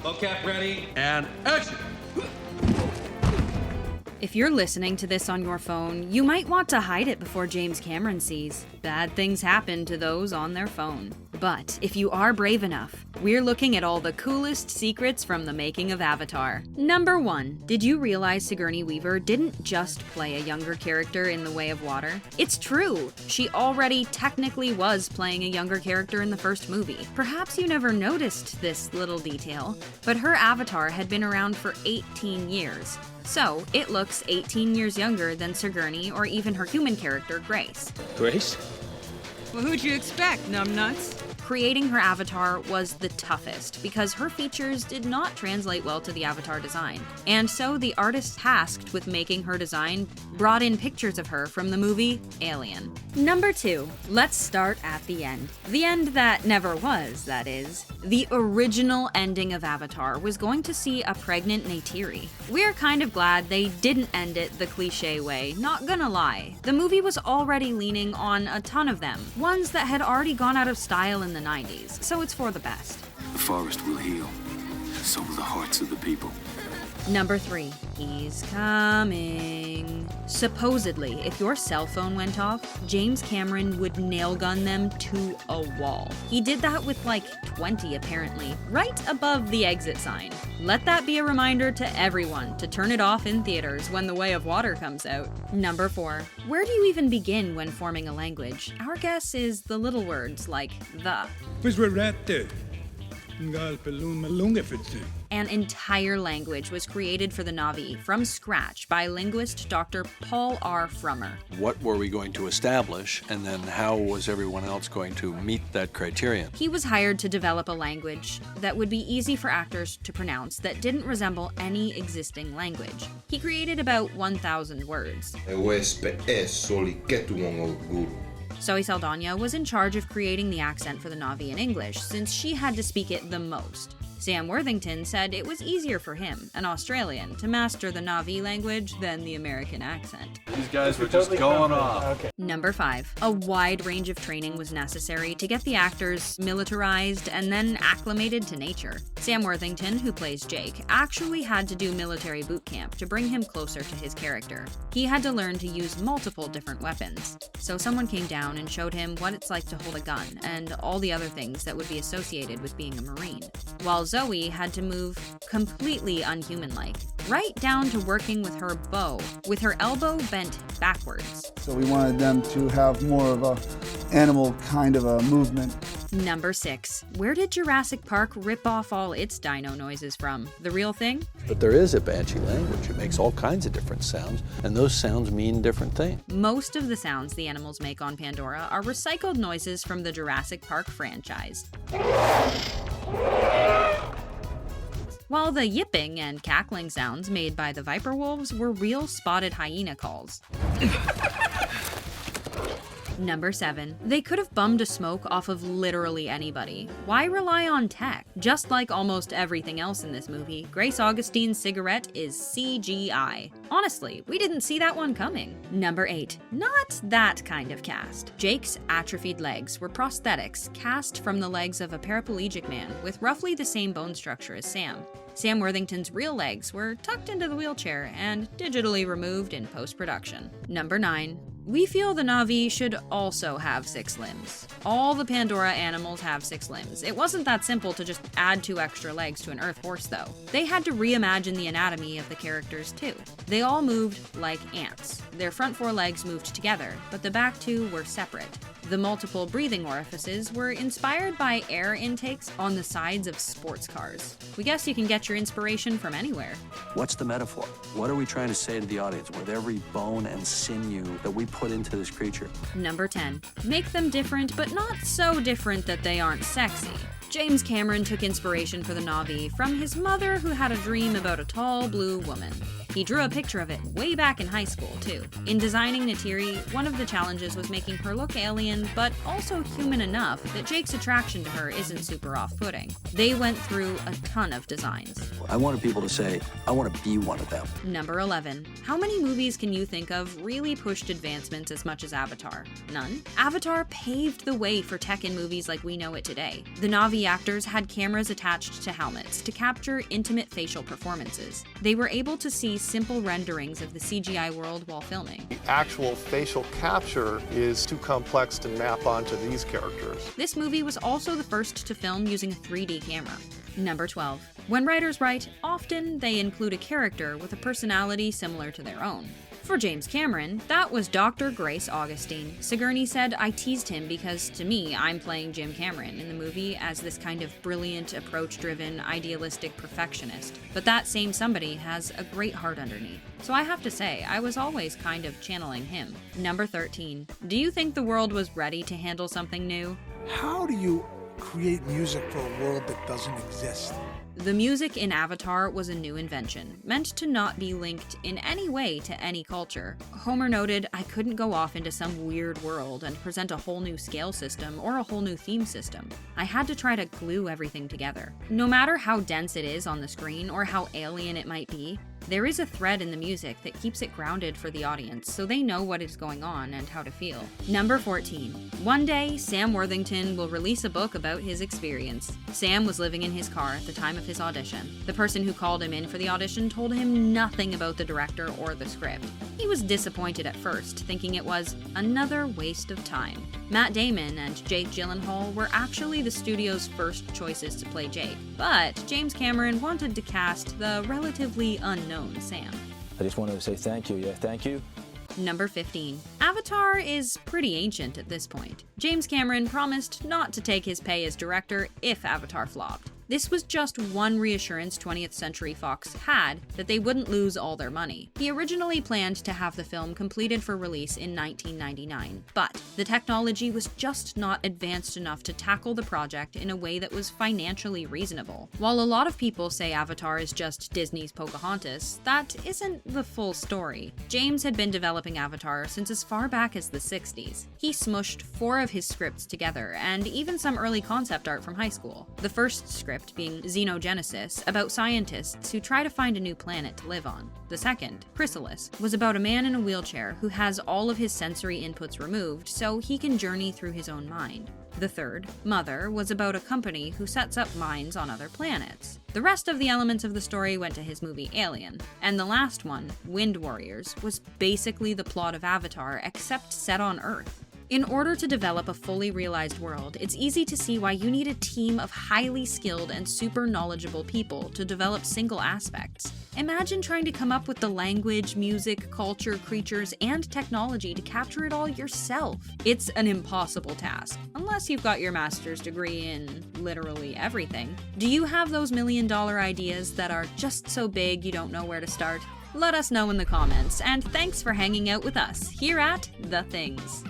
Mocap ready. And action! If you're listening to this on your phone, you might want to hide it before James Cameron sees. Bad things happen to those on their phone. But if you are brave enough, we're looking at all the coolest secrets from the making of Avatar. Number 1. Did you realize Sigourney Weaver didn't just play a younger character in The Way of Water? It's true! She already technically was playing a younger character in the first movie. Perhaps you never noticed this little detail, but her avatar had been around for 18 years. So, it looks 18 years younger than Sigourney or even her human character, Grace. Grace? Well, who'd you expect, numbnuts? Creating her avatar was the toughest because her features did not translate well to the avatar design. And so the artist tasked with making her design brought in pictures of her from the movie Alien. Number 2. Let's start at the end. The end that never was, that is. The original ending of Avatar was going to see a pregnant Neytiri. We're kind of glad they didn't end it the cliche way, not gonna lie. The movie was already leaning on a ton of them, ones that had already gone out of style in the 90s, so it's for the best. The forest will heal, so will the hearts of the people. Number 3. He's coming. Supposedly, if your cell phone went off, James Cameron would nail gun them to a wall. He did that with like 20 apparently, right above the exit sign. Let that be a reminder to everyone to turn it off in theaters when The Way of Water comes out. Number 4. Where do you even begin when forming a language? Our guess is the little words like the. An entire language was created for the Na'vi from scratch by linguist Dr. Paul R. Frummer. What were we going to establish, and then how was everyone else going to meet that criterion? He was hired to develop a language that would be easy for actors to pronounce that didn't resemble any existing language. He created about 1,000 words. Zoe Saldaña was in charge of creating the accent for the Na'vi in English, since she had to speak it the most. Sam Worthington said it was easier for him, an Australian, to master the Na'vi language than the American accent. These guys were just going off. Okay. Number 5. A wide range of training was necessary to get the actors militarized and then acclimated to nature. Sam Worthington, who plays Jake, actually had to do military boot camp to bring him closer to his character. He had to learn to use multiple different weapons. So someone came down and showed him what it's like to hold a gun and all the other things that would be associated with being a Marine. While Zoe had to move completely unhuman-like, right down to working with her bow, with her elbow bent backwards. So we wanted them to have more of a animal kind of a movement. Number 6. Where did Jurassic Park rip off all its dino noises from? The real thing? But there is a Banshee language. It makes all kinds of different sounds, and those sounds mean different things. Most of the sounds the animals make on Pandora are recycled noises from the Jurassic Park franchise. While the yipping and cackling sounds made by the viper wolves were real spotted hyena calls. Number 7. They could have bummed a smoke off of literally anybody. Why rely on tech? Just like almost everything else in this movie, Grace Augustine's cigarette is CGI. Honestly, we didn't see that one coming. Number 8. Not that kind of cast. Jake's atrophied legs were prosthetics cast from the legs of a paraplegic man with roughly the same bone structure as Sam. Sam Worthington's real legs were tucked into the wheelchair and digitally removed in post-production. Number 9. We feel the Na'vi should also have 6 limbs. All the Pandora animals have 6 limbs. It wasn't that simple to just add 2 extra legs to an Earth horse, though. They had to reimagine the anatomy of the characters, too. They all moved like ants. Their front 4 legs moved together, but the back 2 were separate. The multiple breathing orifices were inspired by air intakes on the sides of sports cars. We guess you can get your inspiration from anywhere. What's the metaphor? What are we trying to say to the audience with every bone and sinew that we put into this creature? Number 10. Make them different, but not so different that they aren't sexy. James Cameron took inspiration for the Na'vi from his mother, who had a dream about a tall blue woman. He drew a picture of it way back in high school, too. In designing Neytiri, one of the challenges was making her look alien, but also human enough that Jake's attraction to her isn't super off-putting. They went through a ton of designs. I wanted people to say, I want to be one of them. Number 11. How many movies can you think of really pushed advancements as much as Avatar? None? Avatar paved the way for tech in movies like we know it today. The Na'vi actors had cameras attached to helmets to capture intimate facial performances. They were able to see simple renderings of the CGI world while filming. The actual facial capture is too complex to map onto these characters. This movie was also the first to film using a 3D camera. Number 12. When writers write, often they include a character with a personality similar to their own. For James Cameron, that was Dr. Grace Augustine. Sigourney said, "I teased him because, to me, I'm playing Jim Cameron in the movie as this kind of brilliant, approach-driven, idealistic perfectionist. But that same somebody has a great heart underneath. So I have to say, I was always kind of channeling him." Number 13. Do you think the world was ready to handle something new? How do you create music for a world that doesn't exist? The music in Avatar was a new invention, meant to not be linked in any way to any culture. Homer noted, "I couldn't go off into some weird world and present a whole new scale system or a whole new theme system. I had to try to glue everything together." No matter how dense it is on the screen or how alien it might be, there is a thread in the music that keeps it grounded for the audience so they know what is going on and how to feel. Number 14. One day, Sam Worthington will release a book about his experience. Sam was living in his car at the time of his audition. The person who called him in for the audition told him nothing about the director or the script. He was disappointed at first, thinking it was another waste of time. Matt Damon and Jake Gyllenhaal were actually the studio's first choices to play Jake, but James Cameron wanted to cast the relatively unknown Sam. I just wanted to say thank you. Yeah, thank you. Number 15. Avatar is pretty ancient at this point. James Cameron promised not to take his pay as director if Avatar flopped. This was just one reassurance 20th Century Fox had that they wouldn't lose all their money. He originally planned to have the film completed for release in 1999, but the technology was just not advanced enough to tackle the project in a way that was financially reasonable. While a lot of people say Avatar is just Disney's Pocahontas, that isn't the full story. James had been developing Avatar since as far back as the 60s. He smushed 4 of his scripts together, and even some early concept art from high school. The first script being Xenogenesis, about scientists who try to find a new planet to live on. The second, Chrysalis, was about a man in a wheelchair who has all of his sensory inputs removed so he can journey through his own mind. The third, Mother, was about a company who sets up mines on other planets. The rest of the elements of the story went to his movie Alien. And the last one, Wind Warriors, was basically the plot of Avatar except set on Earth. In order to develop a fully realized world, it's easy to see why you need a team of highly skilled and super knowledgeable people to develop single aspects. Imagine trying to come up with the language, music, culture, creatures, and technology to capture it all yourself. It's an impossible task, unless you've got your master's degree in literally everything. Do you have those million-dollar ideas that are just so big you don't know where to start? Let us know in the comments, and thanks for hanging out with us here at The Things.